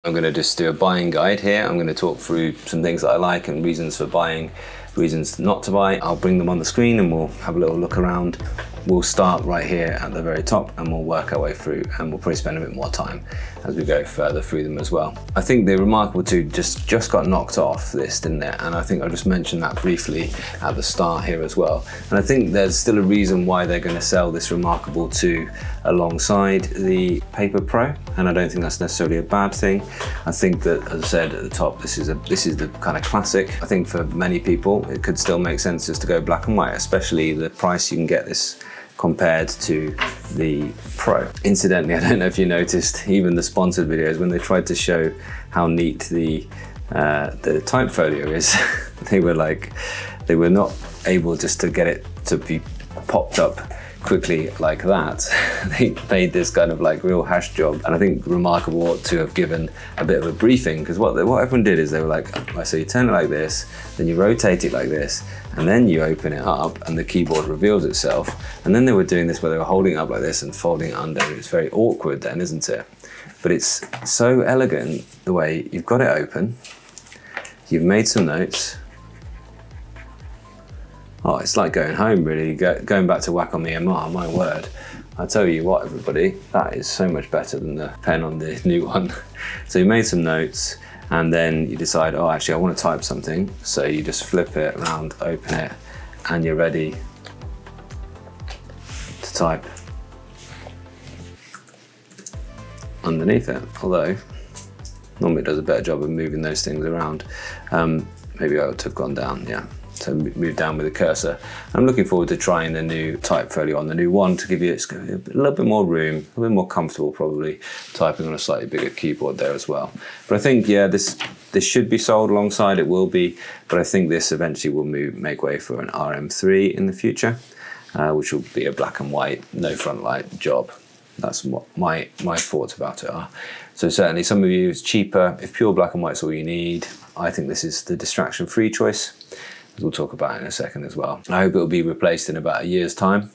I'm going to just do a buying guide here. I'm going to talk through some things that I like and reasons for buying, reasons not to buy. I'll bring them on the screen and we'll have a little look around. We'll start right here at the very top and we'll work our way through, and we'll probably spend a bit more time as we go further through them as well. I think the Remarkable 2 just got knocked off this, didn't it? And I think I'll just mention that briefly at the start here as well. And I think there's still a reason why they're going to sell this Remarkable 2 alongside the Paper Pro, and I don't think that's necessarily a bad thing. I think that, as I said at the top, this is the kind of classic. I think for many people it could still make sense just to go black and white, especially the price you can get this compared to the Pro. Incidentally, I don't know if you noticed, even the sponsored videos, when they tried to show how neat the type folio is, they were not able just to get it to be popped up quickly like that. They made this kind of like real hash job, and I think Remarkable ought to have given a bit of a briefing, because what everyone did is they were like, so you turn it like this, then you rotate it like this, and then you open it up and the keyboard reveals itself. And then they were doing this where they were holding it up like this and folding it under. It's very awkward then, isn't it? But it's so elegant the way you've got it open, you've made some notes. Oh, it's like going home really, going back to whack on the MR, my word. I tell you what, everybody, that is so much better than the pen on the new one. So you made some notes, and then you decide, oh, actually I want to type something. So you just flip it around, open it, and you're ready to type underneath it. Although, normally it does a better job of moving those things around. Maybe I ought to have gone down, yeah. So move down with the cursor. I'm looking forward to trying the new type folio on the new one to give you a little bit more room, a little bit more comfortable probably, typing on a slightly bigger keyboard there as well. But I think, yeah, this should be sold alongside, it will be, but I think this eventually will make way for an RM3 in the future, which will be a black and white, no front light job. That's what my thoughts about it are. So certainly some of you, it's cheaper. If pure black and white's all you need, I think this is the distraction-free choice, as we'll talk about in a second as well. I hope it will be replaced in about a year's time.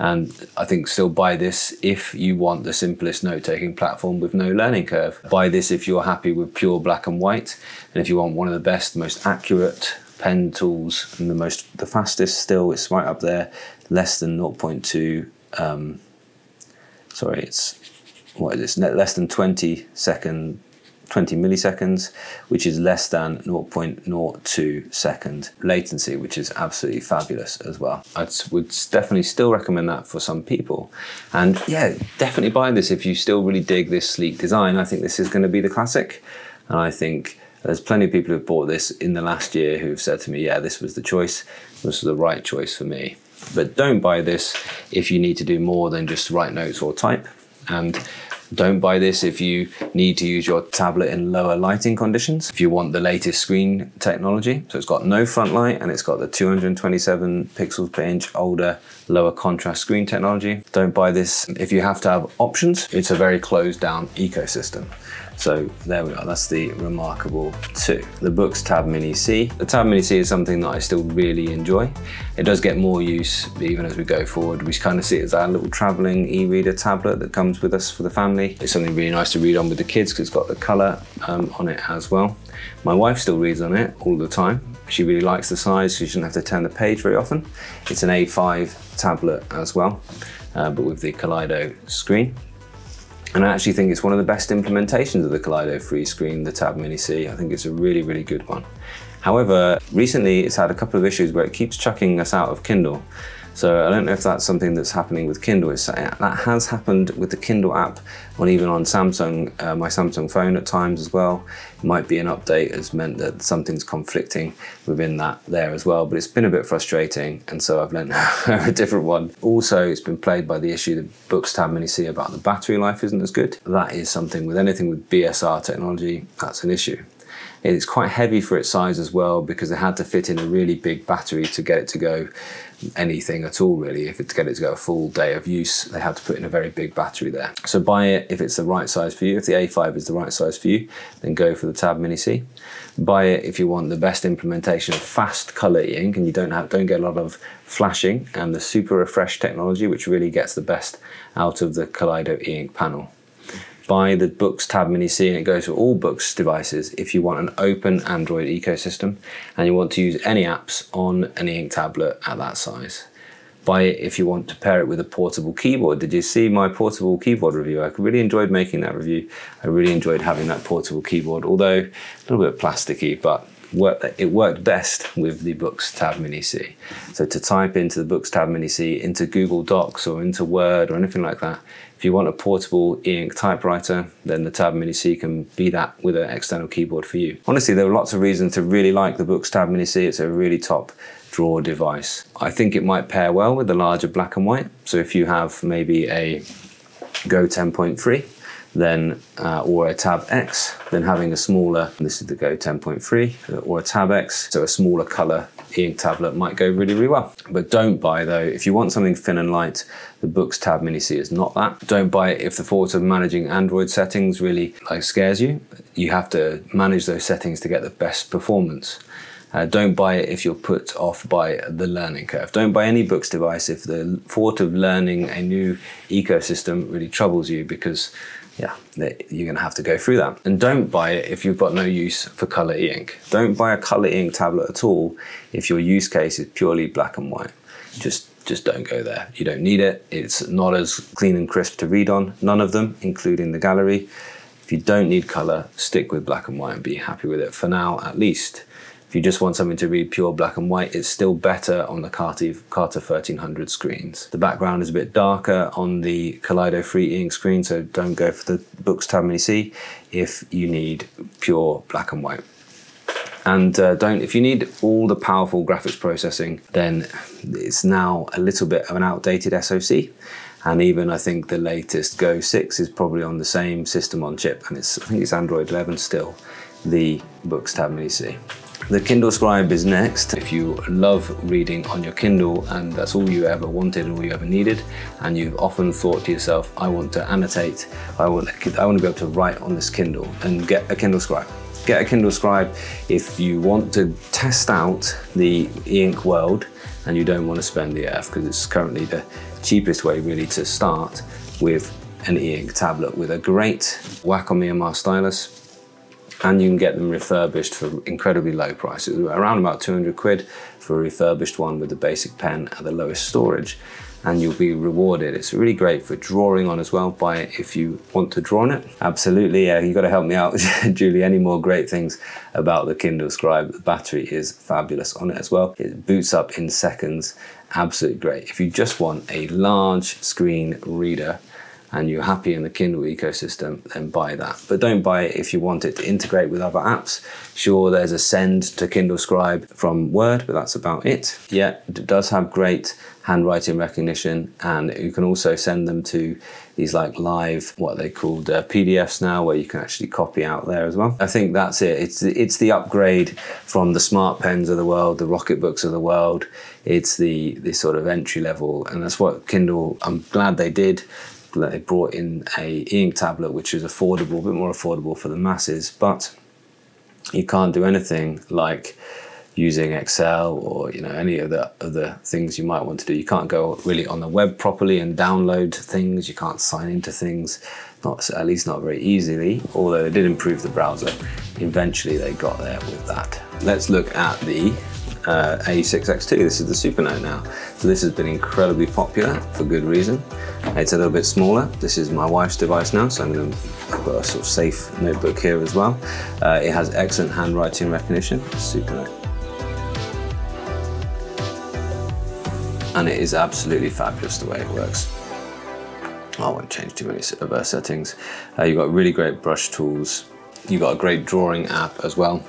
And I think still buy this if you want the simplest note-taking platform with no learning curve. Buy this if you're happy with pure black and white. And if you want one of the best, most accurate pen tools and the fastest still, it's right up there, less than 0.2, sorry, it's, what is this, less than 20 milliseconds, which is less than 0.02 second latency, which is absolutely fabulous as well. I would definitely still recommend that for some people. And yeah, definitely buy this if you still really dig this sleek design. I think this is going to be the classic. And I think there's plenty of people who've bought this in the last year who've said to me, yeah, this was the choice. This was the right choice for me. But don't buy this if you need to do more than just write notes or type. And don't buy this if you need to use your tablet in lower lighting conditions. If you want the latest screen technology, so it's got no front light and it's got the 227 pixels per inch older, lower contrast screen technology. Don't buy this if you have to have options. It's a very closed down ecosystem. So there we are, that's the Remarkable 2. The Boox Tab Mini C. The Tab Mini C is something that I still really enjoy. It does get more use even as we go forward. We kind of see it as our little traveling e-reader tablet that comes with us for the family. It's something really nice to read on with the kids because it's got the color on it as well. My wife still reads on it all the time. She really likes the size, so she doesn't have to turn the page very often. It's an A5 tablet as well, but with the Kaleido screen. And I actually think it's one of the best implementations of the Kaleido free screen, the Tab Mini C. I think it's a really, really good one. However, recently it's had a couple of issues where it keeps chucking us out of Kindle. So I don't know if that's something that's happening with Kindle. That has happened with the Kindle app, or even on Samsung, my Samsung phone at times as well. It might be an update has meant that something's conflicting within that there as well, but it's been a bit frustrating, and so I've learned a different one. Also, it's been plagued by the issue, the Boox Tab Mini C, about the battery life isn't as good. That is something with anything with BSR technology, that's an issue. It's quite heavy for its size as well, because they had to fit in a really big battery to get it to go anything at all really. To get it to go a full day of use, they had to put in a very big battery there. So buy it if it's the right size for you. If the A5 is the right size for you, then go for the Tab Mini C. Buy it if you want the best implementation of fast color ink and you don't get a lot of flashing, and the Super Refresh technology, which really gets the best out of the Kaleido e-ink panel. buy the Boox Tab Mini C, and it goes for all Boox devices if you want an open Android ecosystem and you want to use any apps on an e-ink tablet at that size. Buy it if you want to pair it with a portable keyboard. Did you see my portable keyboard review? I really enjoyed making that review. I really enjoyed having that portable keyboard, although a little bit plasticky, but it worked best with the Boox Tab Mini C. So to type into the Boox Tab Mini C into Google Docs or into Word or anything like that, if you want a portable e-ink typewriter, then the Tab Mini C can be that with an external keyboard for you. Honestly, there are lots of reasons to really like the Boox Tab Mini C. It's a really top drawer device. I think it might pair well with the larger black and white. So if you have maybe a Go 10.3, then or a Tab X, then having a smaller, this is the Go 10.3, or a Tab X, so a smaller color e-ink tablet might go really, really well. But don't buy though, if you want something thin and light, the Boox Tab Mini C is not that. Don't buy it if the thought of managing Android settings really scares you. You have to manage those settings to get the best performance. Don't buy it if you're put off by the learning curve. Don't buy any Boox device if the thought of learning a new ecosystem really troubles you, because yeah, you're gonna have to go through that. And don't buy it if you've got no use for color e-ink. Don't buy a color e-ink tablet at all if your use case is purely black and white. Just don't go there. You don't need it. It's not as clean and crisp to read on, none of them, including the gallery. If you don't need color, stick with black and white and be happy with it for now, at least. If you just want something to read pure black and white, it's still better on the Carter 1300 screens. The background is a bit darker on the Kaleido Free e-ink screen, so don't go for the Boox Tab Mini C if you need pure black and white. And if you need all the powerful graphics processing, then it's now a little bit of an outdated SoC. And even I think the latest Go 6 is probably on the same system on chip, and I think it's Android 11 still, the Boox Tab Mini C. The Kindle Scribe is next. If you love reading on your Kindle and that's all you ever wanted and all you ever needed, and you've often thought to yourself, I want to annotate, I want to be able to write on this Kindle, and get a Kindle Scribe. Get a Kindle Scribe if you want to test out the e-ink world and you don't want to spend the earth, because it's currently the cheapest way really to start with an e-ink tablet with a great Wacom EMR stylus. And you can get them refurbished for incredibly low prices, around about 200 quid for a refurbished one with the basic pen at the lowest storage, and you'll be rewarded. It's really great for drawing on as well. Buy it if you want to draw on it. Absolutely, yeah, you got to help me out, Julie. Any more great things about the Kindle Scribe? The battery is fabulous on it as well. It boots up in seconds, absolutely great. If you just want a large screen reader, and you're happy in the Kindle ecosystem, then buy that. But don't buy it if you want it to integrate with other apps. Sure, there's a send to Kindle Scribe from Word, but that's about it. Yeah, it does have great handwriting recognition, and you can also send them to these like live, what they called PDFs now, where you can actually copy out there as well. I think that's it. It's the upgrade from the smart pens of the world, the Rocketbooks of the world. It's the sort of entry level, and that's what Kindle, I'm glad they did. They brought in a e-ink tablet which is affordable, a bit more affordable for the masses, but you can't do anything like using Excel or any of the other things you might want to do. You can't go really on the web properly and download things. You can't sign into things, at least not very easily, although they did improve the browser. Eventually they got there with that. Let's look at the A6X2. This is the Supernote now. So this has been incredibly popular for good reason. It's a little bit smaller. This is my wife's device now, so I've got a sort of safe notebook here as well. It has excellent handwriting recognition, Supernote. And it is absolutely fabulous the way it works. I won't change too many of her settings. You've got really great brush tools. You've got a great drawing app as well.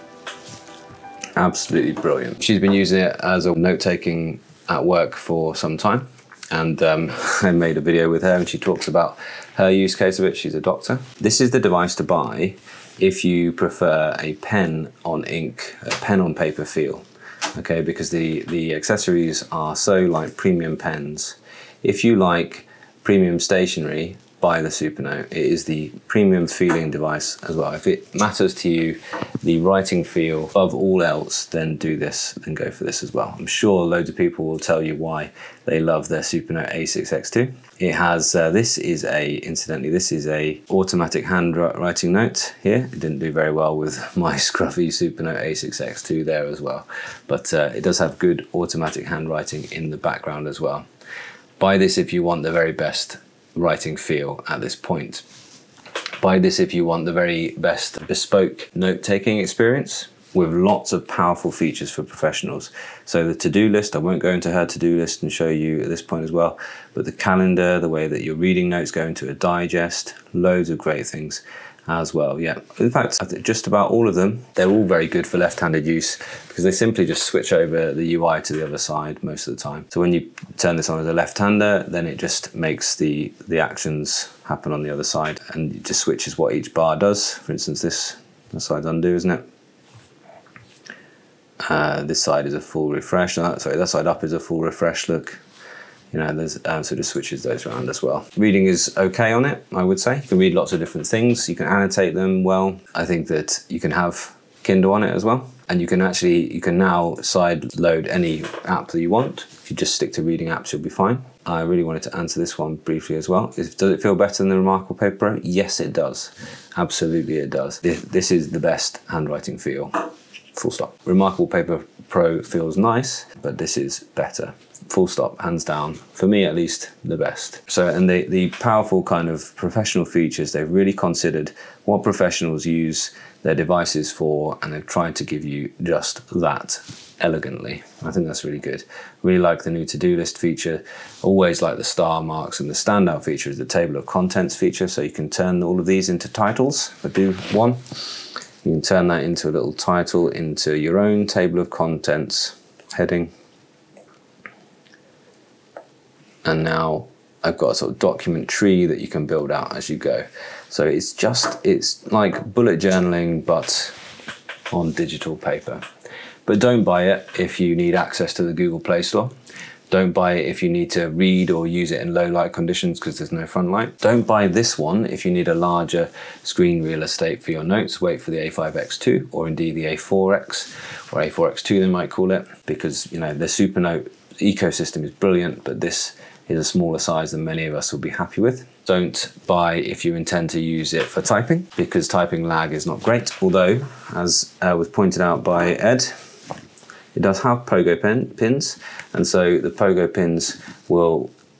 Absolutely brilliant. She's been using it as a note-taking at work for some time, and I made a video with her and she talks about her use case of it. She's a doctor. This is the device to buy if you prefer a pen on ink, a pen on paper feel, okay, because the accessories are so like premium pens. If you like premium stationery, buy the Supernote. It is the premium feeling device as well. If it matters to you, the writing feel above all else, then do this and go for this as well. I'm sure loads of people will tell you why they love their Supernote A6X2. It has, incidentally, this is a automatic handwriting note here. It didn't do very well with my scruffy Supernote A6X2 there as well. But it does have good automatic handwriting in the background as well. Buy this if you want the very best writing feel at this point. Buy this if you want the very best bespoke note-taking experience with lots of powerful features for professionals. So the to-do list, I won't go into her to-do list and show you at this point as well, but the calendar, the way that your reading notes go into a digest, loads of great things as well. Yeah, in fact, I think just about all of them, they're all very good for left-handed use because they simply just switch over the UI to the other side most of the time. So when you turn this on as a left-hander, then it just makes the actions happen on the other side, and it just switches what each bar does. For instance, this side's undo, isn't it? This side is a full refresh. Sorry, that side up is a full refresh. Look, you know, there's so it just switches those around as well. Reading is okay on it, I would say. You can read lots of different things. You can annotate them well. I think that you can have Kindle on it as well, and you can now side load any app that you want. If you just stick to reading apps, you'll be fine. I really wanted to answer this one briefly as well. Does it feel better than the Remarkable Paper Pro? Yes, it does. Absolutely, it does. This is the best handwriting feel. Full stop. Remarkable Paper Pro feels nice, but this is better. Full stop, hands down. For me, at least, the best. So, and the powerful kind of professional features, they've really considered what professionals use their devices for, and they've tried to give you just that elegantly. I think that's really good. Really like the new to-do list feature. Always like the star marks, and the standout feature is the table of contents feature. So you can turn all of these into titles. If I do one, you can turn that into a little title, into your own table of contents heading. And now I've got a sort of document tree that you can build out as you go. So it's like bullet journaling, but on digital paper. But don't buy it if you need access to the Google Play Store. Don't buy it if you need to read or use it in low light conditions because there's no front light. Don't buy this one if you need a larger screen real estate for your notes. Wait for the A5X2 or indeed the A4X or A4X2 they might call it, because you know the Supernote ecosystem is brilliant, but this is a smaller size than many of us will be happy with. Don't buy if you intend to use it for typing, because typing lag is not great. Although, as was pointed out by Ed, it does have pogo pins, and so the pogo pins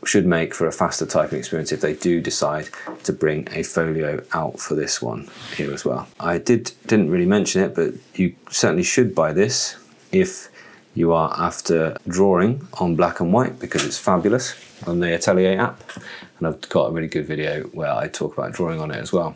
should make for a faster typing experience if they do decide to bring a folio out for this one here as well. I didn't really mention it, but you certainly should buy this if you are after drawing on black and white, because it's fabulous on the Atelier app, and I've got a really good video where I talk about drawing on it as well.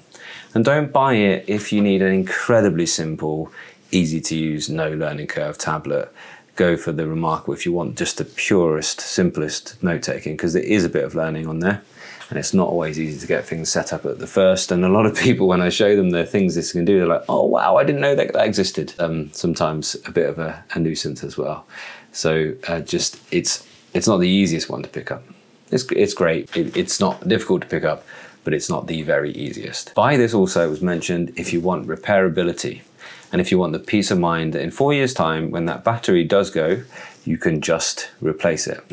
And don't buy it if you need an incredibly simple, easy to use, no learning curve tablet. Go for the Remarkable if you want just the purest, simplest note taking, because there is a bit of learning on there, and it's not always easy to get things set up at the first. And a lot of people, when I show them the things this can do, they're like, oh wow, I didn't know that existed. Sometimes a bit of a nuisance as well. So it's not the easiest one to pick up. It's great. It's not difficult to pick up, but it's not the very easiest. Buy this also, was mentioned, if you want repairability. And if you want the peace of mind that in 4 years' time, when that battery does go, you can just replace it.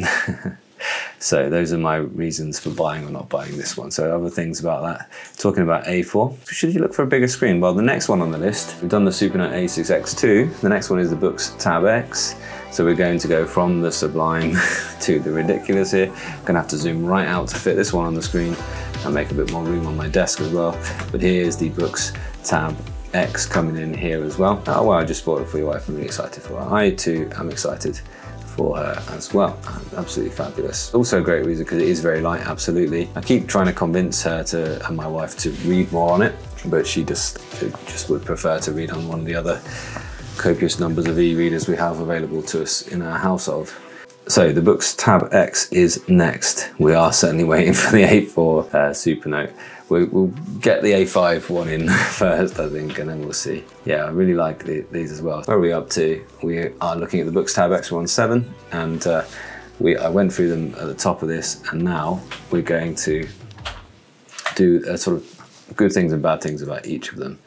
So those are my reasons for buying or not buying this one. So other things about that, talking about A4, should you look for a bigger screen? Well, the next one on the list, we've done the Supernote A6X2. The next one is the Boox Tab X. So we're going to go from the sublime to the ridiculous here. Gonna have to zoom right out to fit this one on the screen and make a bit more room on my desk as well. But here's the Boox Tab X coming in here as well. Oh well, I just bought it for your wife. I'm really excited for her. I too am excited for her as well. Absolutely fabulous. Also a great reason because it is very light, absolutely. I keep trying to convince her and my wife to read more on it, but she just would prefer to read on one of the other copious numbers of e-readers we have available to us in our household. So the Boox Tab X is next. We are certainly waiting for the A4 Supernote. We'll get the A5 one in first, I think, and then we'll see. Yeah, I really like these as well. Where are we up to? We are looking at the Boox Tab X17, and I went through them at the top of this, and now we're going to do sort of good things and bad things about each of them.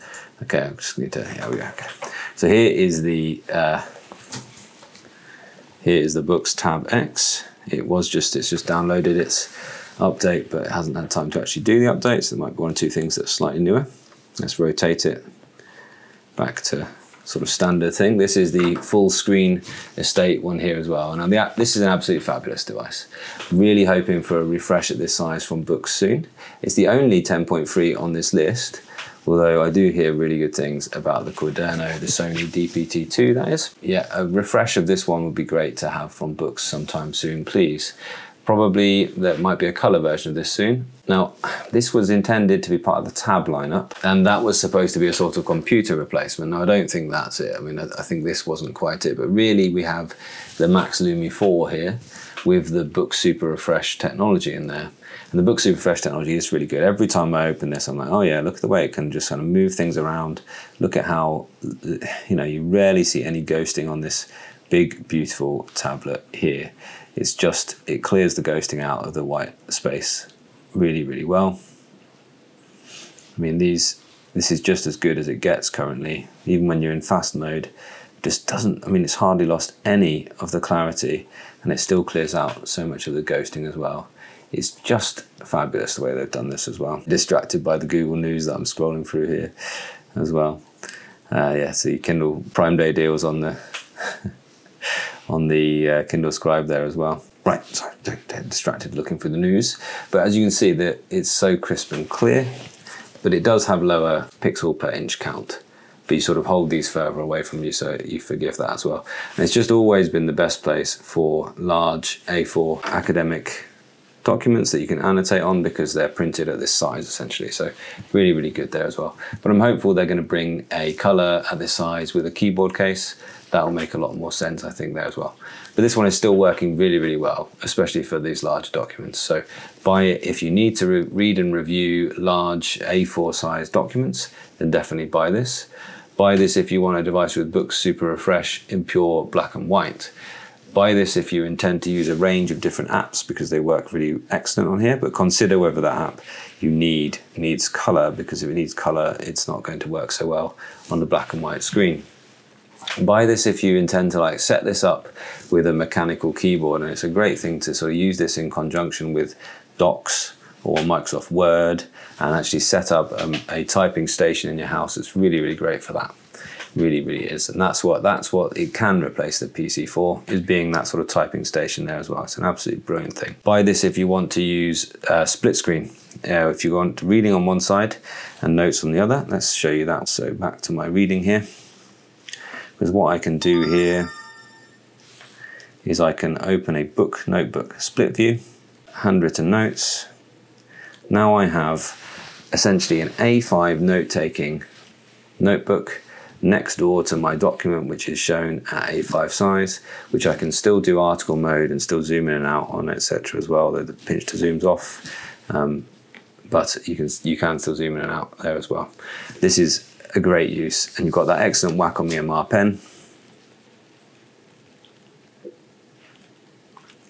Okay, I just need to, here we go. Okay. So here is the Boox Tab X. It's just downloaded its update, but it hasn't had time to actually do the update, so there might be one or two things that are slightly newer. Let's rotate it back to sort of standard thing. This is the full screen estate one here as well. And this is an absolutely fabulous device. Really hoping for a refresh at this size from Boox soon. It's the only 10.3 on this list, although I do hear really good things about the Quaderno, the Sony DPT2 that is. Yeah, a refresh of this one would be great to have from Boox sometime soon, please. Probably there might be a color version of this soon. Now, this was intended to be part of the Tab lineup, and that was supposed to be a sort of computer replacement. Now, I don't think that's it. I mean, I think this wasn't quite it, but really we have the Max Lumi 4 here with the Boox Super Refresh technology in there. And the Boox Super Refresh technology is really good. Every time I open this, I'm like, oh yeah, look at the way it can just kind of move things around. Look at how, you know, you rarely see any ghosting on this big, beautiful tablet here. It's just, it clears the ghosting out of the white space really, really well. I mean, this is just as good as it gets currently. Even when you're in fast mode, just doesn't, I mean, it's hardly lost any of the clarity, and it still clears out so much of the ghosting as well. It's just fabulous the way they've done this as well. Distracted by the Google News that I'm scrolling through here as well. Yeah, see Kindle Prime Day deals on the on the Kindle Scribe there as well. Right, sorry, don't get distracted looking for the news. But as you can see, that it's so crisp and clear, but it does have lower pixel per inch count. But you sort of hold these further away from you, so you forgive that as well. And it's just always been the best place for large A4 academic documents that you can annotate on, because they're printed at this size essentially. So really, really good there as well. But I'm hopeful they're going to bring a color at this size with a keyboard case. That'll make a lot more sense, I think, there as well. But this one is still working really, really well, especially for these larger documents. So buy it if you need to read and review large A4 size documents, then definitely buy this. Buy this if you want a device with Boox Super Refresh in pure black and white. Buy this if you intend to use a range of different apps, because they work really excellent on here, but consider whether that app you needs color, because if it needs color, it's not going to work so well on the black and white screen. Buy this if you intend to like set this up with a mechanical keyboard, and it's a great thing to sort of use this in conjunction with Docs or Microsoft Word, and actually set up a typing station in your house. It's really, really great for that. Really, really is. And that's what it can replace the PC for, is being that sort of typing station there as well. It's an absolutely brilliant thing. Buy this if you want to use split screen. If you want reading on one side and notes on the other. Let's show you that. So back to my reading here. Because what I can do here is I can open a book notebook split view, handwritten notes. Now I have essentially an A5 note-taking notebook next door to my document, which is shown at A5 size, which I can still do article mode and still zoom in and out on, etc. as well, though the pinch to zoom's off. But you can still zoom in and out there as well. This is a great use, and you've got that excellent Wacom EMR pen.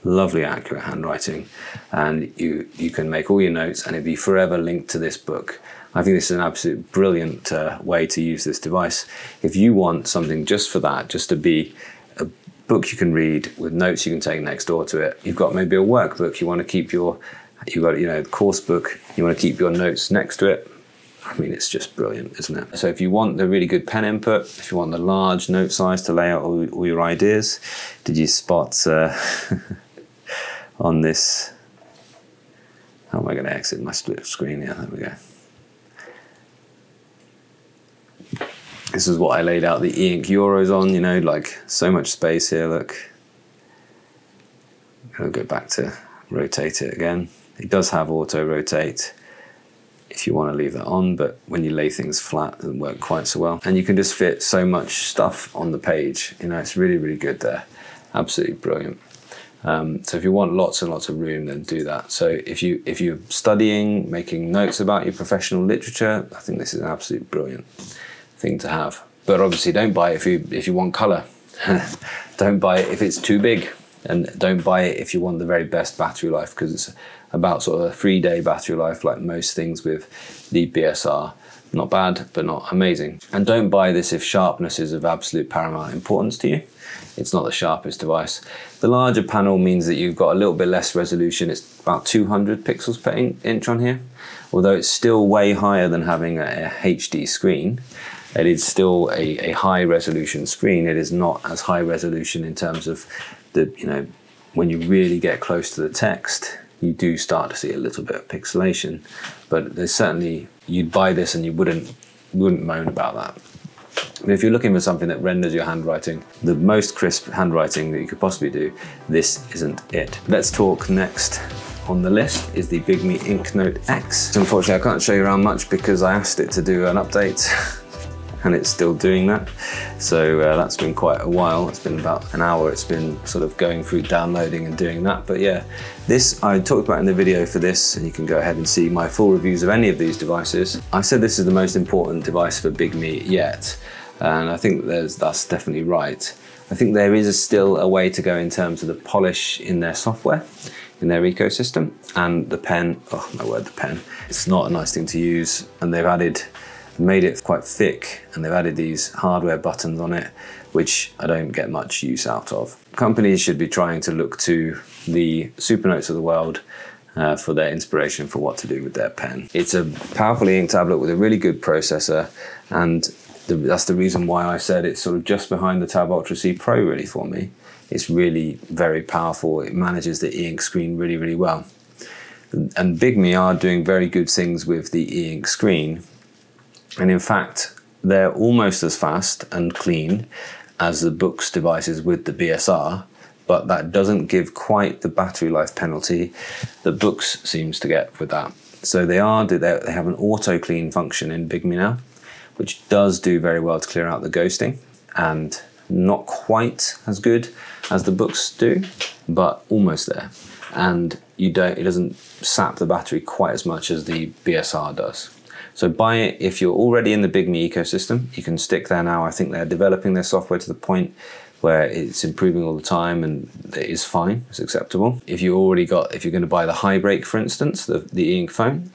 Lovely accurate handwriting, and you can make all your notes and it'd be forever linked to this book. I think this is an absolute brilliant way to use this device. If you want something just for that, just to be a book you can read with notes you can take next door to it. You've got maybe a workbook, you want to keep you've got, you know, course book, you want to keep your notes next to it. I mean, it's just brilliant, isn't it? So if you want the really good pen input, if you want the large note size to lay out all your ideas, did you spot on this, how am I going to exit my split screen? Yeah, there we go. This is what I laid out the e-ink Euros on, you know, like so much space here, look. I'll go back to rotate it again. It does have auto rotate if you want to leave that on, but when you lay things flat, it doesn't work quite so well. And you can just fit so much stuff on the page, you know, it's really, really good there. Absolutely brilliant. So if you want lots and lots of room, then do that. So if you're studying, making notes about your professional literature, I think this is an absolutely brilliant thing to have. But obviously don't buy it if you want color. Don't buy it if it's too big. And don't buy it if you want the very best battery life, because it's about sort of a 3-day battery life, like most things with the BSR. Not bad, but not amazing. And don't buy this if sharpness is of absolute paramount importance to you. It's not the sharpest device. The larger panel means that you've got a little bit less resolution. It's about 200 pixels per inch on here. Although it's still way higher than having a HD screen, it is still a high resolution screen. It is not as high resolution in terms of the, you know, when you really get close to the text, you do start to see a little bit of pixelation. But there's certainly, you'd buy this and you wouldn't moan about that. But if you're looking for something that renders your handwriting, the most crisp handwriting that you could possibly do, this isn't it. Let's talk next on the list is the Bigme Inknote X. Unfortunately, I can't show you around much because I asked it to do an update and it's still doing that. So that's been quite a while. It's been about an hour. It's been sort of going through downloading and doing that. But yeah, this I talked about in the video for this, and you can go ahead and see my full reviews of any of these devices. I said this is the most important device for Bigme yet. And I think that's definitely right. I think there is still a way to go in terms of the polish in their software, in their ecosystem, and the pen, oh my word, the pen. It's not a nice thing to use, and they've made it quite thick, and they've added these hardware buttons on it, which I don't get much use out of. Companies should be trying to look to the Supernotes of the world for their inspiration for what to do with their pen. It's a powerful ink tablet with a really good processor, and that's the reason why I said it's sort of just behind the Tab Ultra C Pro really for me. It's really very powerful. It manages the e-ink screen really, really well. And Bigme are doing very good things with the e-ink screen. And in fact, they're almost as fast and clean as the Boox devices with the BSR, but that doesn't give quite the battery life penalty that Boox seems to get with that. So they have an auto clean function in Bigme now, which does do very well to clear out the ghosting, and not quite as good as the Boox do, but almost there. And it doesn't sap the battery quite as much as the BSR does. So buy it if you're already in the Bigme ecosystem. You can stick there now. I think they're developing their software to the point where it's improving all the time, and it is fine, it's acceptable. If you're going to buy the Highbreak, for instance, the e-ink phone,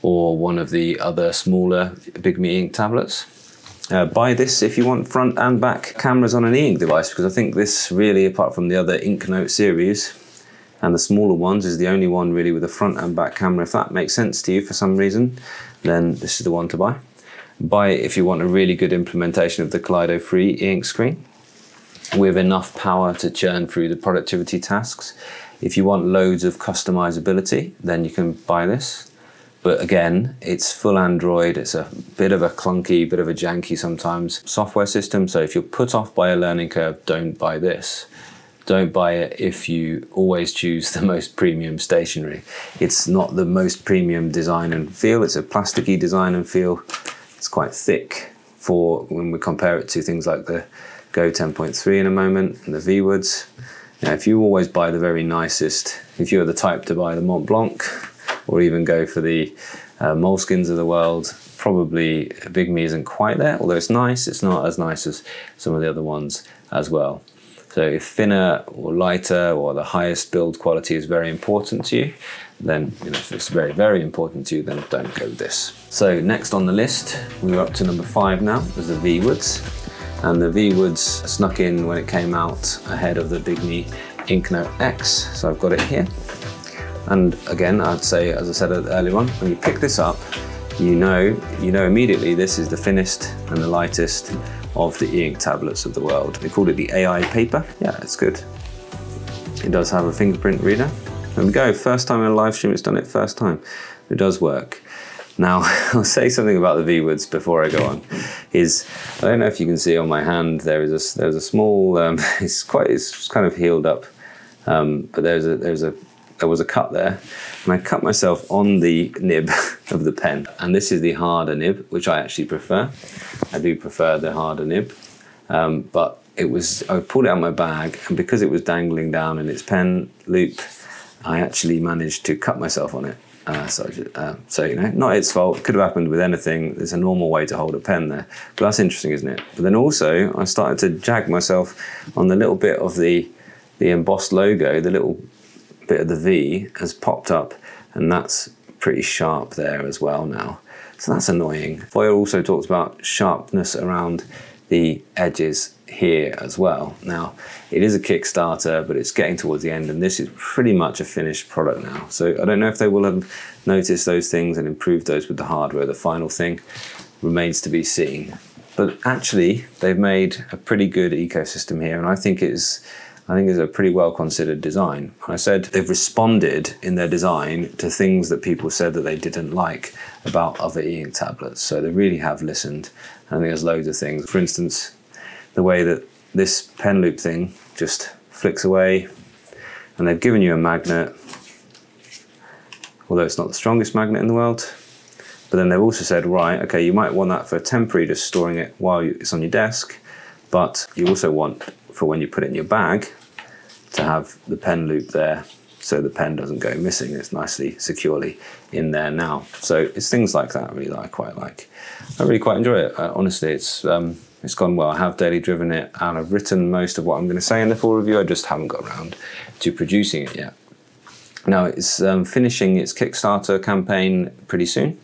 or one of the other smaller Bigme ink tablets, buy this if you want front and back cameras on an e-ink device, because I think this really, apart from the other Inknote series and the smaller ones, is the only one really with a front and back camera. If that makes sense to you for some reason, then this is the one to buy. Buy it if you want a really good implementation of the Kaleido Free e-ink screen with enough power to churn through the productivity tasks. If you want loads of customizability, then you can buy this. But again, it's full Android. It's a bit of a clunky, bit of a janky sometimes software system. So if you're put off by a learning curve, don't buy this. Don't buy it if you always choose the most premium stationery. It's not the most premium design and feel. It's a plasticky design and feel. It's quite thick for when we compare it to things like the Go 10.3 in a moment, and the Viwoods. Now, if you always buy the very nicest, if you're the type to buy the Mont Blanc, or even go for the Moleskines of the world, probably Bigme isn't quite there. Although it's nice, it's not as nice as some of the other ones as well. So if thinner or lighter or the highest build quality is very important to you, then if it's very, very important to you, then don't go with this. So next on the list, we're up to number 5 now, is the Viwoods. And the Viwoods snuck in when it came out ahead of the Bigme Inknote X. So I've got it here. And again, I'd say, as I said earlier on, when you pick this up, you know immediately this is the thinnest and the lightest of the e-ink tablets of the world. They called it the AI paper. Yeah, it's good. It does have a fingerprint reader. There we go, first time in a live stream, it's done it first time. It does work. Now, I'll say something about the Viwoods before I go on. I don't know if you can see on my hand, there's a small, it's kind of healed up, but there was a cut there, and I cut myself on the nib of the pen. And this is the harder nib, which I actually prefer. I do prefer the harder nib, but I pulled it out of my bag, and because it was dangling down in its pen loop, I actually managed to cut myself on it. So not its fault. It could have happened with anything. There's a normal way to hold a pen there, but that's interesting, isn't it? But then also I started to jag myself on the little bit of the the embossed logo, the little bit of the V has popped up, and that's pretty sharp there as well now. So that's annoying. Foil also talks about sharpness around the edges here as well. Now, it is a Kickstarter, but it's getting towards the end, and this is pretty much a finished product now. So I don't know if they will have noticed those things and improved those with the hardware. The final thing remains to be seen. But actually, they've made a pretty good ecosystem here, and I think it's a pretty well considered design. I said they've responded in their design to things that people said that they didn't like about other e-ink tablets. So they really have listened. I think there's loads of things. For instance, the way that this pen loop thing just flicks away, and they've given you a magnet, although it's not the strongest magnet in the world. But then they've also said, right, okay, you might want that for temporary, just storing it while it's on your desk, but you also want, for when you put it in your bag, to have the pen loop there so the pen doesn't go missing. It's nicely securely in there now. So it's things like that really that I quite like. I really quite enjoy it. Honestly, it's gone well. I have daily driven it, and I've written most of what I'm going to say in the full review. I just haven't got around to producing it yet. Now, it's finishing its Kickstarter campaign pretty soon,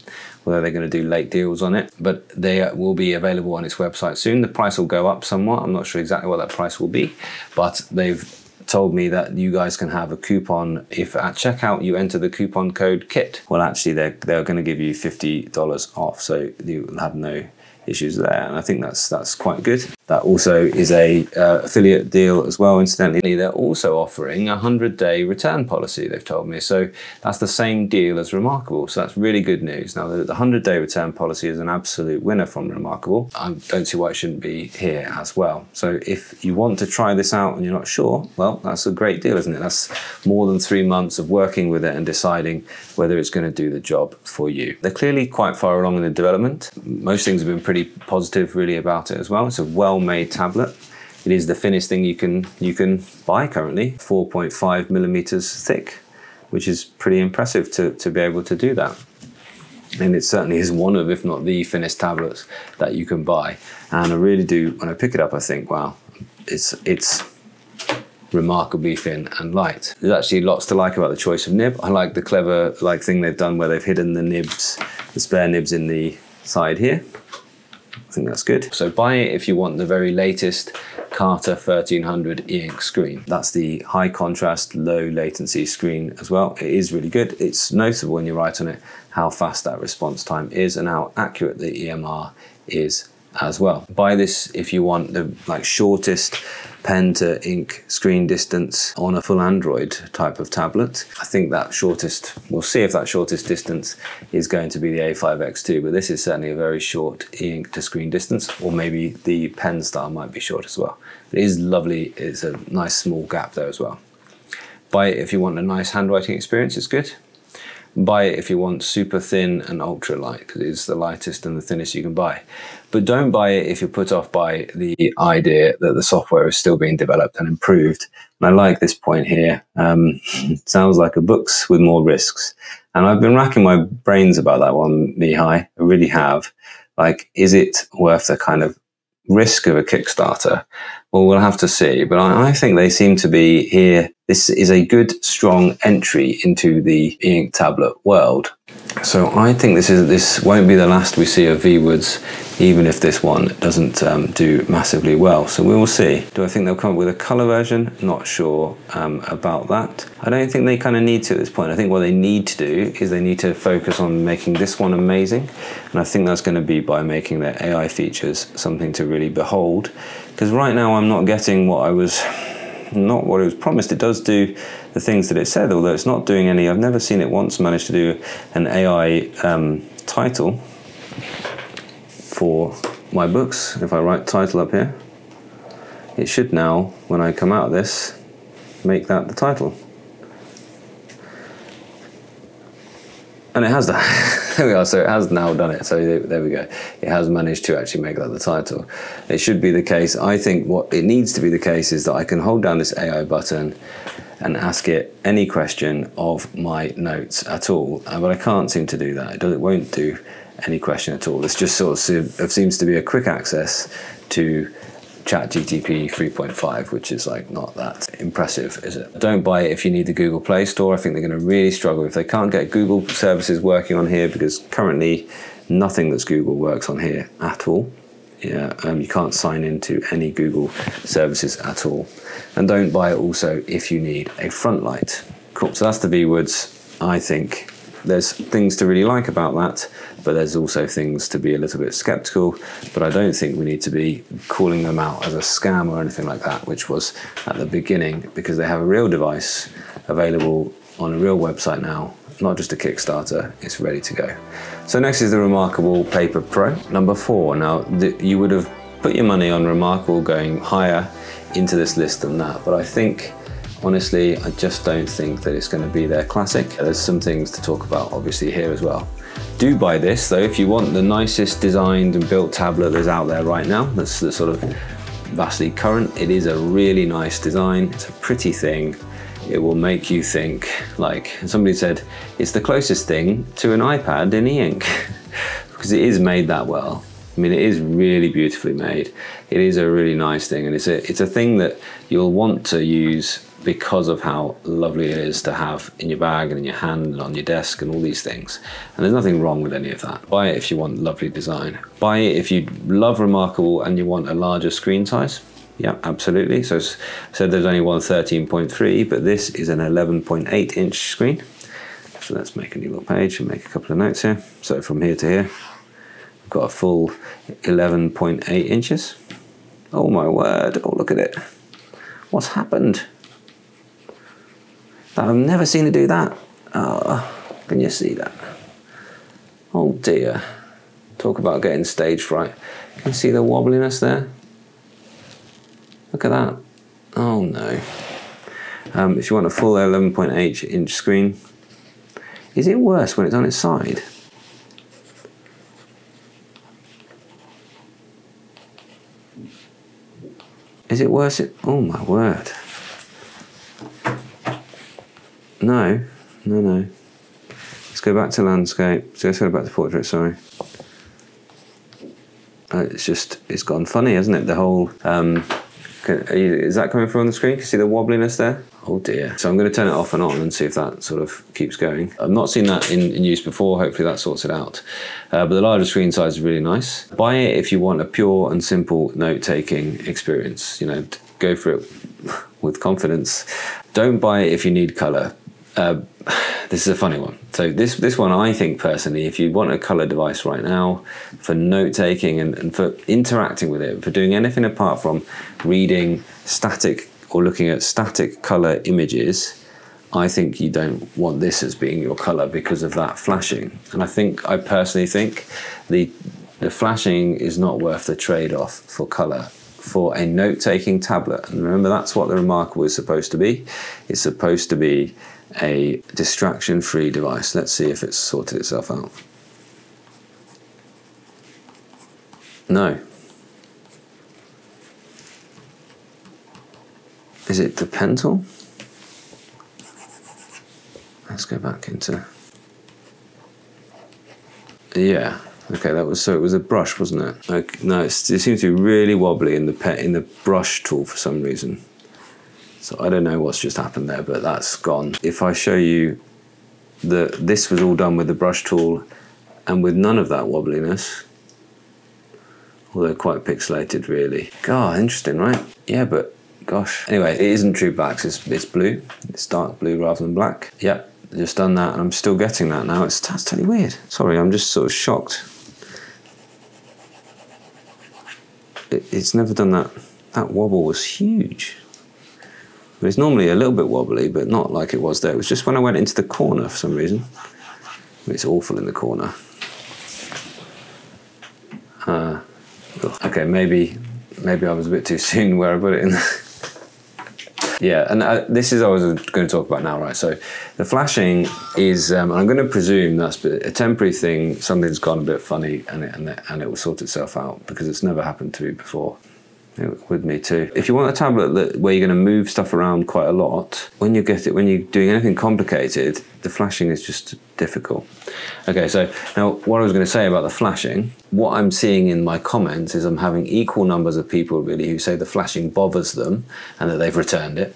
although they're going to do late deals on it, but they will be available on its website soon. The price will go up somewhat. I'm not sure exactly what that price will be, but they've told me that you guys can have a coupon if at checkout you enter the coupon code KIT. Well, actually, they're going to give you $50 off, so you'll have no issues there, and I think that's quite good. That also is a affiliate deal as well. Incidentally, they're also offering a 100-day return policy, they've told me, so that's the same deal as Remarkable, so that's really good news. Now, the 100-day return policy is an absolute winner from Remarkable. I don't see why it shouldn't be here as well. So if you want to try this out and you're not sure, well, that's a great deal, isn't it? That's more than 3 months of working with it and deciding whether it's going to do the job for you. They're clearly quite far along in the development. Most things have been pretty positive really about it as well. It's a well-made tablet. It is the thinnest thing you can buy currently, 4.5 millimeters thick, which is pretty impressive to be able to do that. And it certainly is one of, if not the thinnest tablets that you can buy. And I really do, when I pick it up, I think, wow, it's remarkably thin and light. There's actually lots to like about the choice of nib. I like the clever thing they've done where they've hidden the nibs, the spare nibs in the side here. I think that's good. So buy it if you want the very latest Carter 1300 e-ink screen. That's the high contrast, low latency screen as well. It is really good. It's noticeable when you write on it how fast that response time is and how accurate the EMR is as well. Buy this if you want the shortest pen to ink screen distance on a full Android type of tablet. I think that shortest, we'll see if that shortest distance is going to be the A5X2, but this is certainly a very short e-ink to screen distance, or maybe the pen style might be short as well. It is lovely, it's a nice small gap there as well. Buy it if you want a nice handwriting experience, it's good. Buy it if you want super thin and ultra light, because it is the lightest and the thinnest you can buy. But don't buy it if you're put off by the idea that the software is still being developed and improved. And I like this point here. It sounds like a Boox with more risks. And I've been racking my brains about that one, Mihai. I really have. Is it worth the kind of risk of a Kickstarter? Well, we'll have to see, but I think they seem to be here. This is a good, strong entry into the e-ink tablet world. So I think this won't be the last we see of Viwoods, even if this one doesn't do massively well. So we will see. Do I think they'll come up with a color version? Not sure about that. I don't think they kind of need to at this point. I think what they need to do is they need to focus on making this one amazing. And I think that's going to be by making their AI features something to really behold. Because right now I'm not getting what it was promised. It does do the things that it said, although it's not doing any. I've never seen it once manage to do an AI title for my books. If I write title up here, it should now, when I come out of this, make that the title. And it has that. There we are, so it has now done it. So there we go. It has managed to actually make that the title. It should be the case. I think what it needs to be the case is that I can hold down this AI button and ask it any question of my notes at all. But I can't seem to do that. It won't do any question at all. It's just sort of seems to be a quick access to ChatGPT 3.5, which is like not that impressive, is it? Don't buy it if you need the Google Play Store. I think they're going to really struggle if they can't get Google services working on here, because currently nothing that's Google works on here at all. Yeah, you can't sign into any Google services at all. And don't buy it also if you need a front light. Cool, so that's the Viwoods. I think there's things to really like about that, but there's also things to be a little bit skeptical. But I don't think we need to be calling them out as a scam or anything like that, which was at the beginning, because they have a real device available on a real website now, not just a Kickstarter. It's ready to go. So next is the Remarkable Paper Pro, number 4. Now, you would have put your money on Remarkable going higher into this list than that, but I think, honestly, I just don't think that it's going to be their classic. There's some things to talk about, obviously, here as well. Do buy this, though, if you want the nicest designed and built tablet that's out there right now. That's the sort of vastly current. It is a really nice design. It's a pretty thing. It will make you think, like somebody said, it's the closest thing to an iPad in e-ink, because it is made that well. I mean, it is really beautifully made. It is a really nice thing, and it's a thing that you'll want to use because of how lovely it is to have in your bag and in your hand and on your desk and all these things. And there's nothing wrong with any of that. Buy it if you want lovely design. Buy it if you love Remarkable and you want a larger screen size. Yeah, absolutely. So there's only one 13.3, but this is an 11.8 inch screen. So let's make a new little page and make a couple of notes here. So from here to here, I've got a full 11.8 inches. Oh my word, oh look at it. What's happened? I've never seen it do that. Oh, can you see that? Oh dear. Talk about getting stage fright. Can you see the wobbliness there? Look at that. Oh no. If you want a full 11.8 inch screen, is it worse when it's on its side? Is it worse? Oh my word. No. Let's go back to landscape. Let's go back to portrait, sorry. It's gone funny, hasn't it? The whole, is that coming through on the screen? Can you see the wobbliness there? Oh dear. So I'm going to turn it off and on and see if that sort of keeps going. I've not seen that in use before. Hopefully that sorts it out. But the larger screen size is really nice. Buy it if you want a pure and simple note-taking experience. You know, go for it with confidence. Don't buy it if you need colour. This is a funny one. So this one, I think personally, if you want a color device right now for note taking and for interacting with it, for doing anything apart from reading static or looking at static color images, I think you don't want this as being your color because of that flashing. And I personally think the flashing is not worth the trade-off for color for a note-taking tablet. And remember, that's what the Remarkable is supposed to be. It's supposed to be a distraction-free device. Let's see if it's sorted itself out. No. Is it the pen tool? Let's go back into... Yeah. Okay, that was, so it was a brush, wasn't it? Okay, no, it seems to be really wobbly in the brush tool for some reason. So I don't know what's just happened there, but that's gone. If I show you this was all done with the brush tool and with none of that wobbliness, although quite pixelated really. God, interesting, right? Yeah, but gosh. Anyway, it isn't true blacks, it's blue. It's dark blue rather than black. Yep, just done that and I'm still getting that now. That's totally weird. Sorry, I'm just sort of shocked. It's never done that. That wobble was huge. It's normally a little bit wobbly, but not like it was there. It was just when I went into the corner for some reason. It's awful in the corner. Okay, maybe I was a bit too soon where I put it in. Yeah, and this is what I was going to talk about now, right? So the flashing is, I'm going to presume that's a temporary thing. Something's gone a bit funny and it will sort itself out because it's never happened to me before. With me too. If you want a tablet where you're going to move stuff around quite a lot, when you're doing anything complicated, the flashing is just difficult. Okay, so now what I was going to say about the flashing, what I'm seeing in my comments is I'm having equal numbers of people really who say the flashing bothers them and that they've returned it,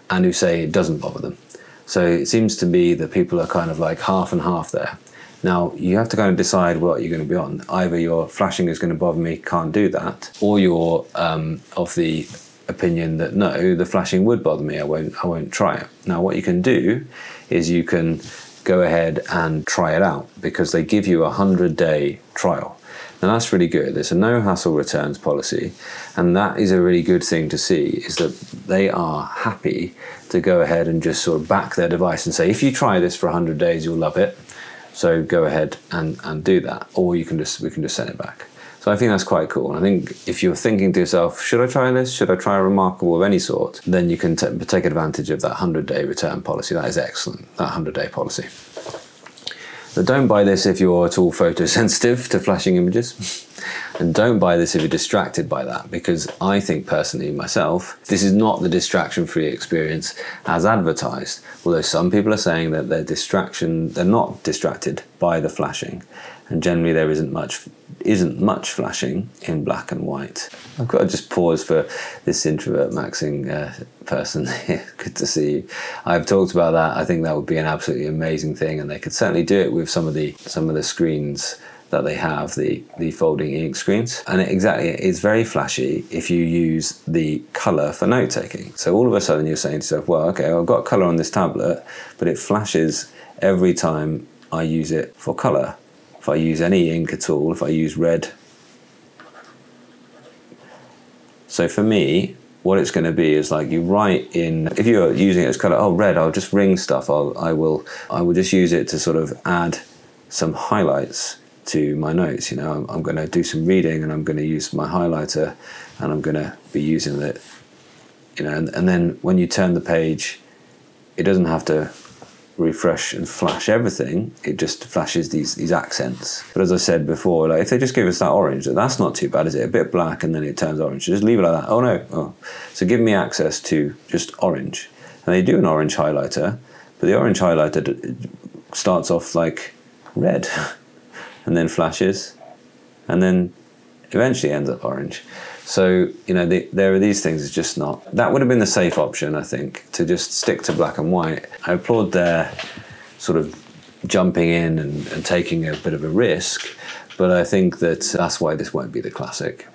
and who say it doesn't bother them. So it seems to be that people are kind of like half and half there. Now, you have to kind of decide what you're going to be on. Either your flashing is going to bother me, can't do that, or you're of the opinion that no, the flashing would bother me, I won't try it. Now, what you can do is you can go ahead and try it out, because they give you a 100-day trial. Now, that's really good. It's a no-hassle returns policy, and that is a really good thing to see, is that they are happy to go ahead and just sort of back their device and say, if you try this for 100 days, you'll love it. So go ahead and do that, or we can just send it back. So I think that's quite cool. And I think if you're thinking to yourself, should I try this? Should I try a Remarkable of any sort? Then you can take advantage of that 100-day return policy. That is excellent, that 100-day policy. But don't buy this if you're at all photosensitive to flashing images. And don't buy this if you're distracted by that, because I think personally myself, this is not the distraction-free experience as advertised. Although some people are saying that they're not distracted by the flashing, and generally there isn't much flashing in black and white. I've got to just pause for this introvert maxing person here. Good to see you. I've talked about that. I think that would be an absolutely amazing thing, and they could certainly do it with some of the screens that they have, the folding ink screens. And it's very flashy if you use the color for note taking. So all of a sudden you're saying to yourself, well, okay, I've got color on this tablet, but it flashes every time I use it for color. If I use any ink at all, if I use red. So for me, what it's going to be is like you write in, if you're using it as color, oh, red, I'll just ring stuff. I will just use it to sort of add some highlights to my notes. You know, I'm going to do some reading and I'm going to use my highlighter and I'm going to be using it, you know, and then when you turn the page, it doesn't have to refresh and flash everything, it just flashes these accents. But as I said before, like if they just give us that orange, that's not too bad, is it? A bit black and then it turns orange. Just leave it like that. Oh no, oh. So give me access to just orange. And they do an orange highlighter, but the orange highlighter starts off like red and then flashes and then eventually ends up orange. So, you know, there are these things, it's just not. That would have been the safe option, I think, to just stick to black and white. I applaud their sort of jumping in and taking a bit of a risk, but I think that that's why this won't be the classic.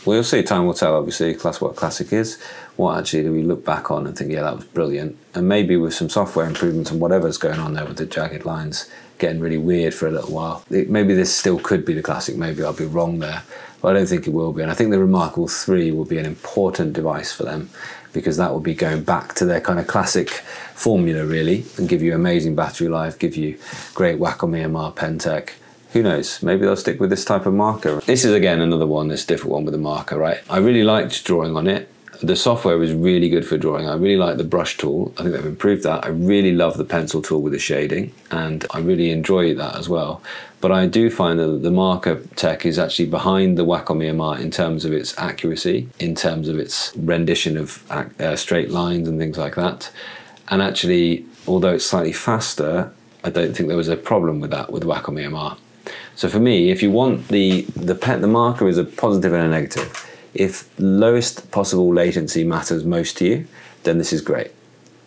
We'll see, time will tell, obviously, what classic is. What actually do we look back on and think, yeah, that was brilliant. And maybe with some software improvements and whatever's going on there with the jagged lines getting really weird for a little while, maybe this still could be the classic, maybe I'll be wrong there. But I don't think it will be. And I think the Remarkable 3 will be an important device for them, because that will be going back to their kind of classic formula, really, and give you amazing battery life, give you great Wacom EMR pen tech. Who knows, maybe they'll stick with this type of marker. This is again another one, this different one with a marker, right? I really liked drawing on it. The software was really good for drawing. I really like the brush tool. I think they've improved that. I really love the pencil tool with the shading, and I really enjoy that as well. But I do find that the marker tech is actually behind the Wacom EMR in terms of its accuracy, in terms of its rendition of straight lines and things like that. And actually, although it's slightly faster, I don't think there was a problem with that with Wacom EMR. So for me, if you want the marker is a positive and a negative. If lowest possible latency matters most to you, then this is great,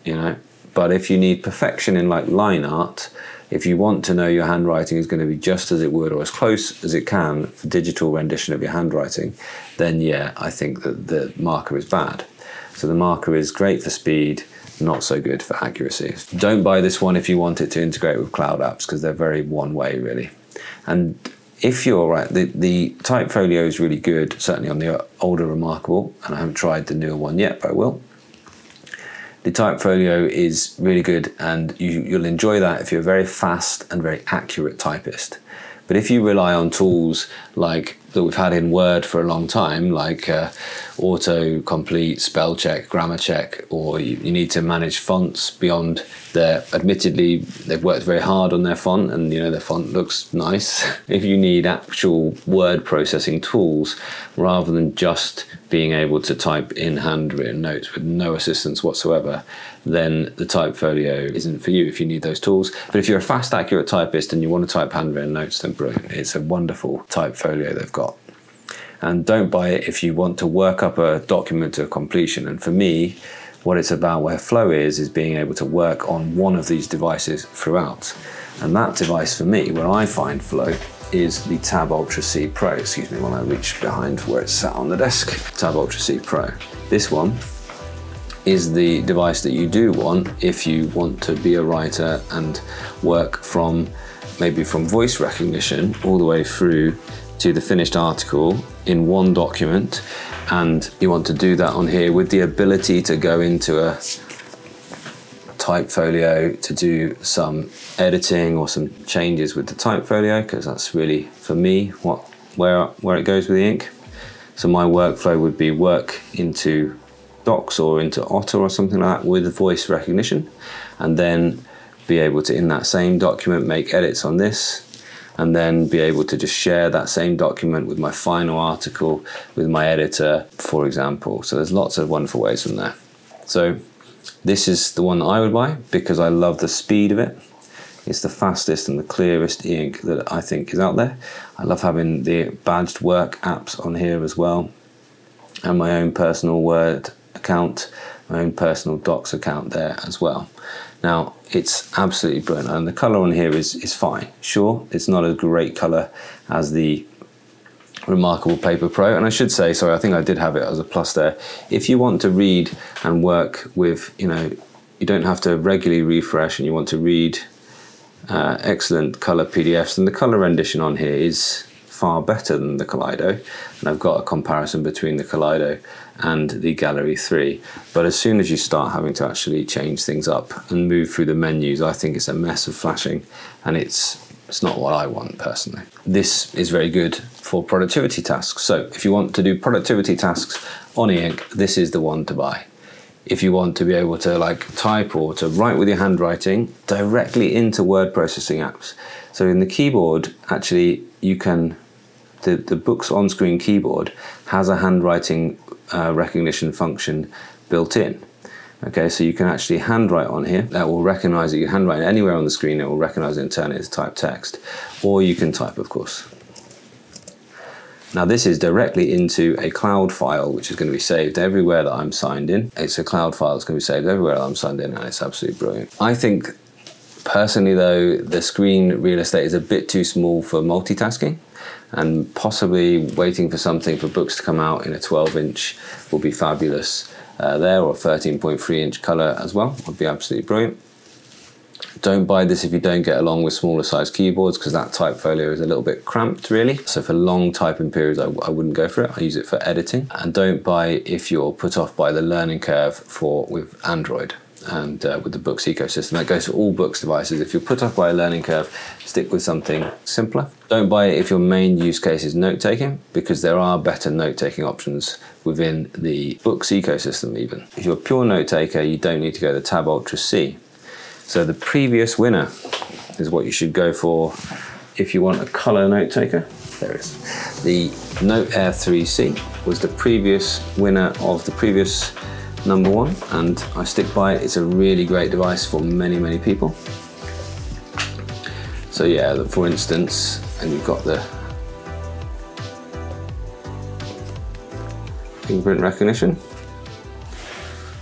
you know. But if you need perfection in like line art, if you want to know your handwriting is going to be just as it would or as close as it can for digital rendition of your handwriting, then yeah, I think that the marker is bad. So the marker is great for speed, not so good for accuracy. Don't buy this one if you want it to integrate with cloud apps, because they're very one way really. And if you're right, the type folio is really good, certainly on the older Remarkable, and I haven't tried the newer one yet, but I will. The type folio is really good, and you'll enjoy that if you're a very fast and very accurate typist. But if you rely on tools like that we've had in Word for a long time, like auto-complete, spell check, grammar check, or you need to manage fonts beyond admittedly, they've worked very hard on their font and their font looks nice. If you need actual word processing tools, rather than just being able to type in handwritten notes with no assistance whatsoever, then the Typefolio isn't for you if you need those tools. But if you're a fast, accurate typist and you want to type handwritten notes, then brilliant. It's a wonderful Typefolio they've got. And don't buy it if you want to work up a document to completion. And for me, what it's about, where flow is being able to work on one of these devices throughout. And that device for me, where I find flow, is the Tab Ultra C Pro. Excuse me while I reach behind where it's sat on the desk. Tab Ultra C Pro. This one is the device that you do want if you want to be a writer and work from maybe from voice recognition all the way through to the finished article in one document, and you want to do that on here with the ability to go into a Typefolio to do some editing or some changes with the Typefolio, because that's really for me where it goes with the ink. So my workflow would be work into Docs or into Otter or something like that with voice recognition, and then be able to in that same document make edits on this, and then be able to just share that same document with my final article with my editor, for example. So there's lots of wonderful ways from there. So this is the one that I would buy because I love the speed of it. It's the fastest and the clearest e-ink that I think is out there. I love having the badged work apps on here as well, and my own personal Word account, my own personal Docs account there as well. Now, it's absolutely brilliant, and the colour on here is fine. Sure, it's not a great colour as the Remarkable Paper Pro, and I should say, sorry, I think I did have it as a plus there. If you want to read and work with, you don't have to regularly refresh, and you want to read excellent colour PDFs, then the colour rendition on here is far better than the Kaleido, and I've got a comparison between the Kaleido and the Gallery 3. But as soon as you start having to actually change things up and move through the menus, I think it's a mess of flashing, and it's not what I want personally. This is very good for productivity tasks. So if you want to do productivity tasks on e-ink, this is the one to buy. If you want to be able to type or to write with your handwriting directly into word processing apps. So in the keyboard, actually, you can, the Boox on-screen keyboard has a handwriting recognition function built in. Okay, so you can actually handwrite on here. That will recognize that you handwrite anywhere on the screen. It will recognize it and turn it into typed text. Or you can type, of course. Now this is directly into a cloud file, which is going to be saved everywhere that I'm signed in. It's a cloud file that's going to be saved everywhere that I'm signed in, and it's absolutely brilliant. I think, personally though, the screen real estate is a bit too small for multitasking, and possibly waiting for something for Boox to come out in a 12-inch will be fabulous there, or 13.3-inch color as well would be absolutely brilliant. Don't buy this if you don't get along with smaller size keyboards, because that Typefolio is a little bit cramped really. So for long typing periods I wouldn't go for it. I use it for editing. And don't buy if you're put off by the learning curve with Android and with the Boox ecosystem. That goes for all Boox devices. If you're put off by a learning curve, stick with something simpler. Don't buy it if your main use case is note-taking, because there are better note-taking options within the Boox ecosystem even. If you're a pure note-taker, you don't need to go the Tab Ultra C. So the previous winner is what you should go for if you want a color note-taker. There it is. The Note Air 3C was the previous winner of the previous #1, and I stick by it. It's a really great device for many, many people. So yeah, for instance, and you've got the fingerprint recognition.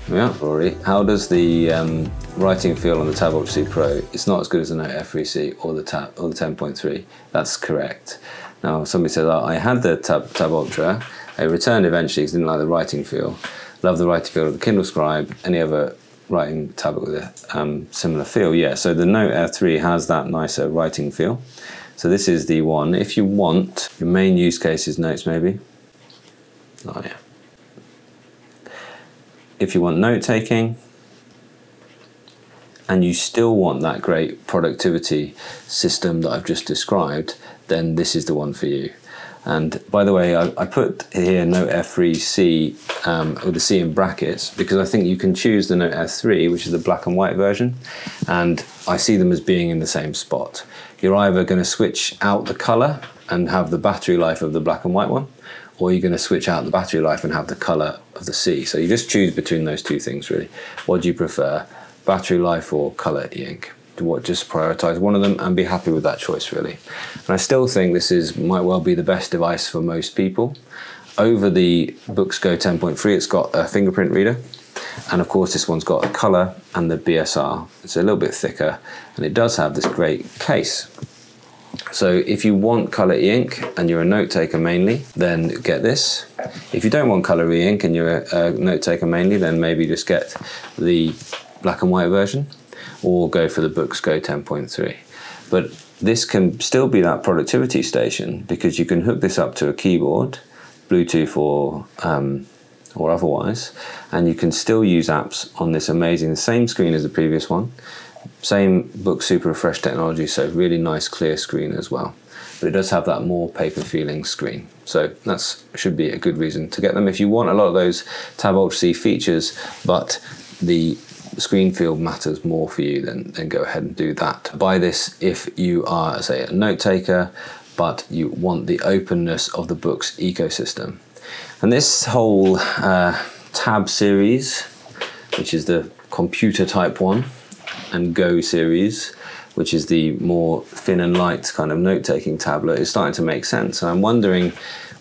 Yeah, already. How does the writing feel on the Tab Ultra C Pro? It's not as good as the Note Air 3C or the 10.3. That's correct. Now somebody said, oh, I had the Tab Ultra. I returned eventually because I didn't like the writing feel. Love the writing feel of the Kindle Scribe. Any other writing tablet with a similar feel? Yeah, so the Note Air 3 has that nicer writing feel. So this is the one. If you want, your main use case is notes maybe. Oh yeah. If you want note-taking, and you still want that great productivity system that I've just described, then this is the one for you. And by the way, I put here Note Air 3C with the C in brackets because I think you can choose the Note Air 3, which is the black and white version, and I see them as being in the same spot. You're either going to switch out the color and have the battery life of the black and white one, or you're going to switch out the battery life and have the color of the C. So you just choose between those two things really. What do you prefer, battery life or color e-ink? Just prioritize one of them and be happy with that choice really. And I still think this might well be the best device for most people. Over the Boox Go 10.3, it's got a fingerprint reader, and of course this one's got a color and the BSR. It's a little bit thicker, and it does have this great case. So if you want color e-ink and you're a note taker mainly, then get this. If you don't want color e-ink and you're a note taker mainly, then maybe just get the black and white version, or go for the Boox Go 10.3. But this can still be that productivity station because you can hook this up to a keyboard, Bluetooth or otherwise, and you can still use apps on this amazing, same screen as the previous one, same Boox Super Refresh technology, so really nice clear screen as well. But it does have that more paper feeling screen. So that should be a good reason to get them. If you want a lot of those Tab Ultra-C features, but the screen feel matters more for you, then go ahead and do that. Buy this if you are, say, a note taker, but you want the openness of the Boox ecosystem. And this whole Tab series, which is the computer type one, and Go series, which is the more thin and light kind of note-taking tablet, is starting to make sense. And I'm wondering,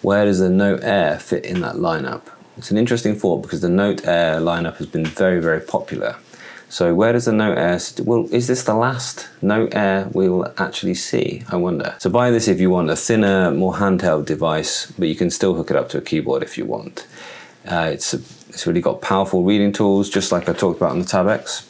where does the Note Air fit in that lineup? It's an interesting thought because the Note Air lineup has been very, very popular. So where does the Note Air, well, is this the last Note Air we'll actually see? I wonder. So buy this if you want a thinner, more handheld device, but you can still hook it up to a keyboard if you want. It's really got powerful reading tools, just like I talked about on the Tab X.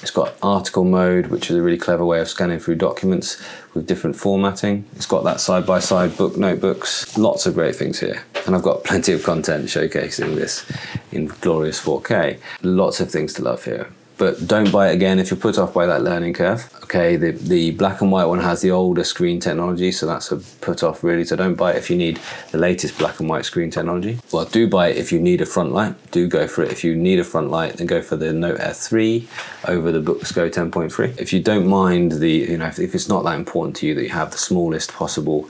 It's got article mode, which is a really clever way of scanning through documents with different formatting. It's got that side-by-side book notebooks. Lots of great things here. And I've got plenty of content showcasing this in glorious 4K. Lots of things to love here. But don't buy it again if you're put off by that learning curve. Okay, the black and white one has the older screen technology, so that's a put off really. So don't buy it if you need the latest black and white screen technology. Well, do buy it if you need a front light. Do go for it. If you need a front light, then go for the Note Air 3 over the Boox Go 10.3. If you don't mind if it's not that important to you that you have the smallest possible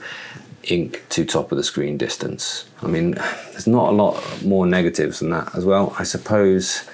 ink to top of the screen distance. I mean, there's not a lot more negatives than that as well. I suppose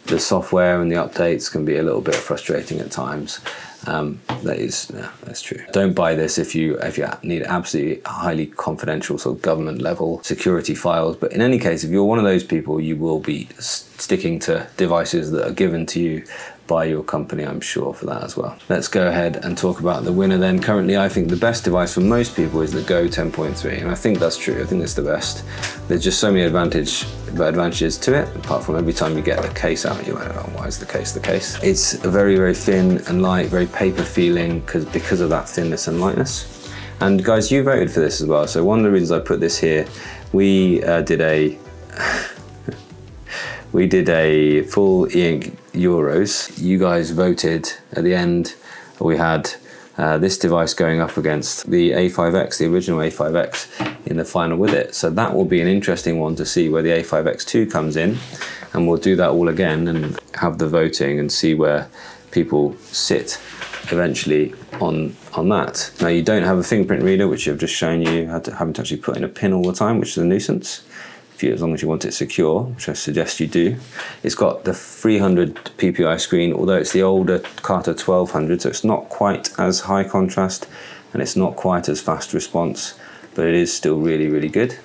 the software and the updates can be a little bit frustrating at times. That's true. Don't buy this if you need absolutely highly confidential sort of government level security files. But in any case, if you're one of those people, you will be sticking to devices that are given to you by your company, I'm sure, for that as well. Let's go ahead and talk about the winner then. Currently, I think the best device for most people is the Go 10.3, and I think that's true. I think it's the best. There's just so many advantages to it, apart from every time you get the case out, you're like, oh, why is the case the case? It's very, very thin and light, very paper feeling because of that thinness and lightness. And guys, you voted for this as well. So one of the reasons I put this here, we did a full e-ink Euros. You guys voted at the end. We had this device going up against the A5X, the original A5X, in the final with it. So that will be an interesting one to see where the A5X2 comes in, and we'll do that all again and have the voting and see where people sit eventually on that. Now, you don't have a fingerprint reader, which I've just shown you, having to actually put in a pin all the time, which is a nuisance. As long as you want it secure, which I suggest you do. It's got the 300 ppi screen, although it's the older Carter 1200, so it's not quite as high contrast and it's not quite as fast response, but it is still really, really good.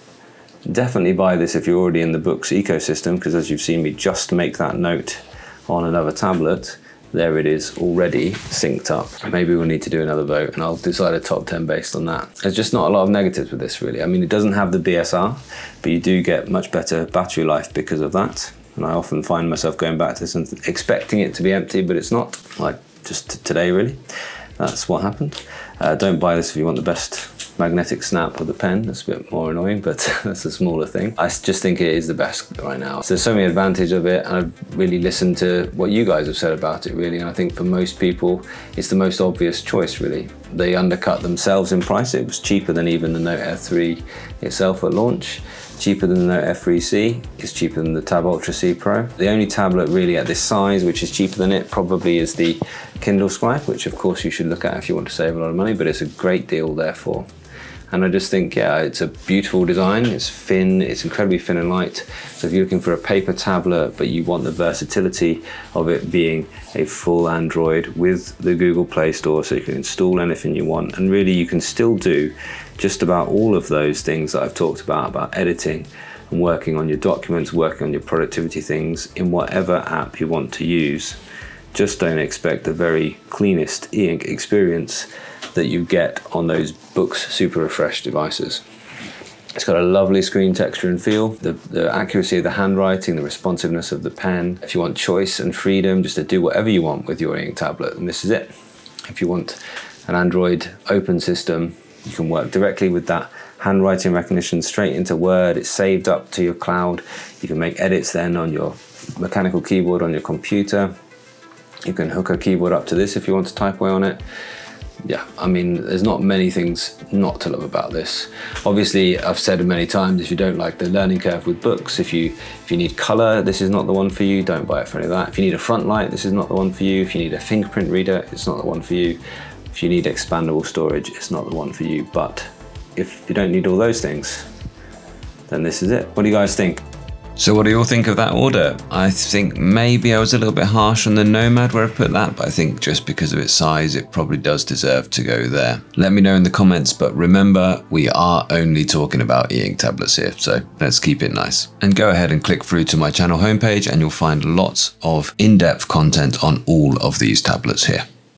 Definitely buy this if you're already in the Boox ecosystem, because as you've seen me just make that note on another tablet, there it is already synced up. Maybe we'll need to do another vote and I'll decide a top 10 based on that. There's just not a lot of negatives with this really. I mean, it doesn't have the BSR, but you do get much better battery life because of that. And I often find myself going back to this and expecting it to be empty, but it's not, like just today really. That's what happened. Don't buy this if you want the best magnetic snap of the pen. That's a bit more annoying, but that's a smaller thing. I just think it is the best right now. So there's so many advantages of it, and I've really listened to what you guys have said about it, really, and I think for most people it's the most obvious choice, really. They undercut themselves in price. It was cheaper than even the Note Air 3 itself at launch, cheaper than the Note Air 3C, it's cheaper than the Tab Ultra C Pro. The only tablet really at this size which is cheaper than it probably is the Kindle Scribe, which of course you should look at if you want to save a lot of money, but it's a great deal therefore. And I just think, yeah, it's a beautiful design. It's thin, it's incredibly thin and light. So if you're looking for a paper tablet, but you want the versatility of it being a full Android with the Google Play Store, so you can install anything you want. And really you can still do just about all of those things that I've talked about editing and working on your documents, working on your productivity things in whatever app you want to use. Just don't expect the very cleanest e-ink experience that you get on those Boox Super Refresh devices. It's got a lovely screen texture and feel, the accuracy of the handwriting, the responsiveness of the pen. If you want choice and freedom just to do whatever you want with your e-ink tablet, then this is it. If you want an Android open system, you can work directly with that handwriting recognition straight into Word. It's saved up to your cloud. You can make edits then on your mechanical keyboard on your computer. You can hook a keyboard up to this if you want to type away on it. Yeah, I mean, there's not many things not to love about this. Obviously, I've said it many times, if you don't like the learning curve with books, if you need color, this is not the one for you, don't buy it for any of that. If you need a front light, this is not the one for you. If you need a fingerprint reader, it's not the one for you. If you need expandable storage, it's not the one for you. But if you don't need all those things, then this is it. What do you guys think? So what do you all think of that order? I think maybe I was a little bit harsh on the Nomad where I put that, but I think just because of its size, it probably does deserve to go there. Let me know in the comments, but remember, we are only talking about e-ink tablets here, so let's keep it nice. And go ahead and click through to my channel homepage and you'll find lots of in-depth content on all of these tablets here.